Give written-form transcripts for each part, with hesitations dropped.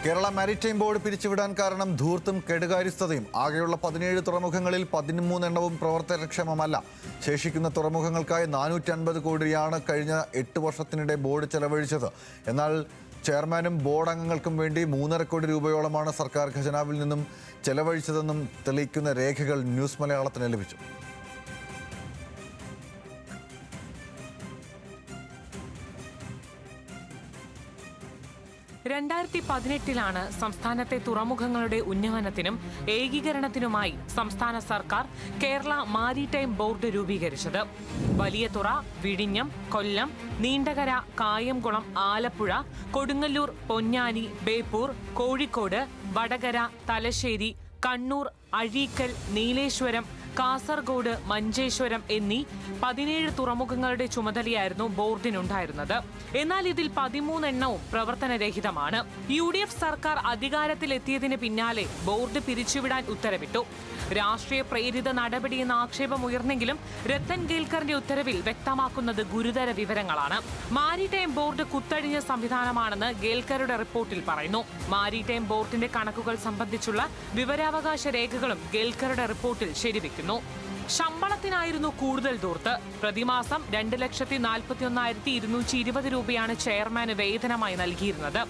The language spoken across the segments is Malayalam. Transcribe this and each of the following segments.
കേരള മാരിടൈം ബോർഡ് പിരിച്ചുവിടാൻ കാരണം ധൂർത്തും കെടുകാര്യസ്ഥതയും. ആകെയുള്ള 17 തുറമുഖങ്ങളിൽ 13 എണ്ണവും പ്രവർത്തനക്ഷമമല്ല. ശേഷിക്കുന്ന തുറമുഖങ്ങൾക്കായി 450 കോടിയാണ് കഴിഞ്ഞ 8 വർഷത്തിനിടെ ബോർഡ് ചെലവഴിച്ചത്. എന്നാൽ ചെയർമാനും ബോർഡ് അംഗങ്ങൾക്കും വേണ്ടി 3.5 കോടി രൂപയോളമാണ് സർക്കാർ ഖജനാവിൽ നിന്നും ചെലവഴിച്ചതെന്നും തെളിയിക്കുന്ന രേഖകൾ ന്യൂസ് മലയാളത്തിന് ലഭിച്ചു. 2018 സംസ്ഥാനത്തെ തുറമുഖങ്ങളുടെ ഉന്നമനത്തിനും ഏകീകരണത്തിനുമായി സംസ്ഥാന സർക്കാർ കേരള മാരിടൈം ബോർഡ് രൂപീകരിച്ചത്. വലിയതുറ, വിഴിഞ്ഞം, കൊല്ലം, നീണ്ടകര, കായംകുളം, ആലപ്പുഴ, കൊടുങ്ങല്ലൂർ, പൊന്നാനി, ബേപ്പൂർ, കോഴിക്കോട്, വടകര, തലശ്ശേരി, കണ്ണൂർ, അഴീക്കൽ, നീലേശ്വരം, കാസർഗോഡ്, മഞ്ചേശ്വരം എന്നീ 17 തുറമുഖങ്ങളുടെ ചുമതലയായിരുന്നു ബോർഡിനുണ്ടായിരുന്നത്. എന്നാൽ ഇതിൽ 13 എണ്ണവും പ്രവർത്തനരഹിതമാണ്. UDF സർക്കാർ അധികാരത്തിലെത്തിയതിന് പിന്നാലെ ബോർഡ് പിരിച്ചുവിടാൻ ഉത്തരവിട്ടു. രാഷ്ട്രീയ പ്രേരിത നടപടിയെന്ന ആക്ഷേപമുയർന്നെങ്കിലും രത്തൻ ഗേൽക്കറിന്റെ ഉത്തരവിൽ വ്യക്തമാക്കുന്നത് ഗുരുതര വിവരങ്ങളാണ്. മാരിടൈം ബോർഡ് കുത്തഴിഞ്ഞ സംവിധാനമാണെന്ന് ഗേൽക്കറുടെ റിപ്പോർട്ടിൽ പറയുന്നു. മാരിടൈം ബോർഡിന്റെ കണക്കുകൾ സംബന്ധിച്ചുള്ള വിവരാവകാശ രേഖകളും ഗേൽക്കറുടെ റിപ്പോർട്ടിൽ ശരിവെക്കുന്നു. ശമ്പളത്തിനായിരുന്നു കൂടുതൽ ധൂർത്ത്. പ്രതിമാസം 2,41,220 രൂപയാണ് ചെയർമാന് വേതനമായി നൽകിയിരുന്നത്.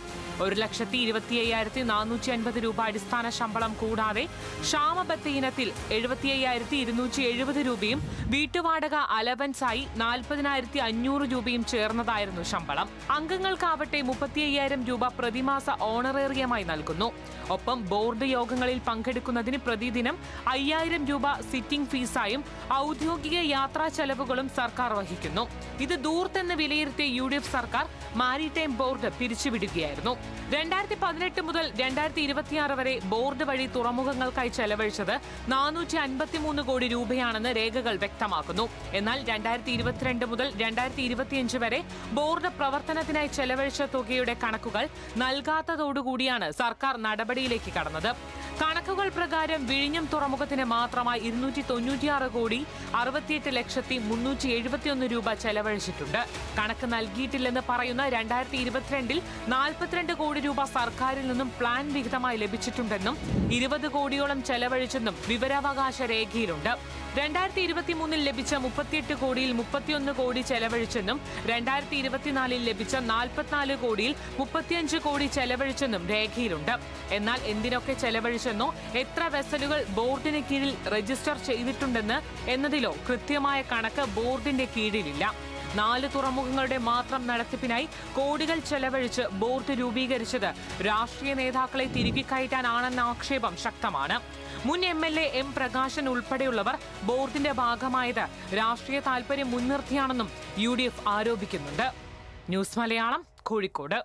1,25,450 രൂപ അടിസ്ഥാന ശമ്പളം കൂടാതെ ക്ഷാമബത്ത ഇനത്തിൽ 75,270 രൂപയും വീട്ടുവാടക അലവൻസായി 40,500 രൂപയും ചേർന്നതായിരുന്നു ശമ്പളം. അംഗങ്ങൾക്കാവട്ടെ 35,000 രൂപ പ്രതിമാസ ഓണറേറിയമായി നൽകുന്നു. ഒപ്പം ബോർഡ് യോഗങ്ങളിൽ പങ്കെടുക്കുന്നതിന് പ്രതിദിനം 5,000 രൂപ സിറ്റിംഗ് ഫീസായും ഔദ്യോഗിക യാത്രാ ചെലവുകളും സർക്കാർ വഹിക്കുന്നു. ഇത് ധൂർത്തെന്ന് വിലയിരുത്തിയ UDF സർക്കാർ മാരിടൈം ബോർഡ് പിരിച്ചുവിടുകയായിരുന്നു. 2018 മുതൽ 2026 വരെ ബോർഡ് വഴി തുറമുഖങ്ങൾക്കായി ചെലവഴിച്ചത് 453 കോടി രൂപയാണെന്ന് രേഖകൾ വ്യക്തമാക്കുന്നു. എന്നാൽ 2022 മുതൽ 2025 വരെ ബോർഡ് പ്രവർത്തനത്തിനായി ചെലവഴിച്ച തുകയുടെ കണക്കുകൾ നൽകാത്തതോടുകൂടിയാണ് സർക്കാർ നടപടിയിലേക്ക് കടന്നത്. കണക്കുകൾ പ്രകാരം വിഴിഞ്ഞം തുറമുഖത്തിന് മാത്രമായി 296 കോടി 68,371 രൂപ ചെലവഴിച്ചിട്ടുണ്ട്. കണക്ക് നൽകിയിട്ടില്ലെന്ന് പറയുന്ന 2022 42 കോടി രൂപ സർക്കാരിൽ നിന്നും പ്ലാൻ വിഹിതമായി ലഭിച്ചിട്ടുണ്ടെന്നും 20 കോടിയോളം ചെലവഴിച്ചെന്നും വിവരാവകാശ രേഖയിലുണ്ട്. 2023 ലഭിച്ച 38 കോടിയിൽ 31 കോടി ചെലവഴിച്ചെന്നും 2024 ലഭിച്ച 44 കോടിയിൽ 35 കോടി ചെലവഴിച്ചെന്നും രേഖയിലുണ്ട്. എന്നാൽ എന്തിനൊക്കെ ചെലവഴിച്ചെന്നോ എത്ര വെസലുകൾ ബോർഡിന് കീഴിൽ രജിസ്റ്റർ ചെയ്തിട്ടുണ്ടെന്ന് എന്നതിലോ കൃത്യമായ കണക്ക് ബോർഡിന്റെ കീഴിലില്ല. 4 തുറമുഖങ്ങളുടെ മാത്രം നടത്തിപ്പിനായി കോടികൾ ചെലവഴിച്ച് ബോർഡ് രൂപീകരിച്ചത് രാഷ്ട്രീയ നേതാക്കളെ തിരികെ കയറ്റാനാണെന്ന ആക്ഷേപം ശക്തമാണ്. മുൻ MLA M പ്രകാശൻ ഉൾപ്പെടെയുള്ളവർ ബോർഡിന്റെ ഭാഗമായത് രാഷ്ട്രീയ താൽപര്യം മുൻനിർത്തിയാണെന്നും UDF ആരോപിക്കുന്നുണ്ട്. ന്യൂസ് മലയാളം, കോഴിക്കോട്.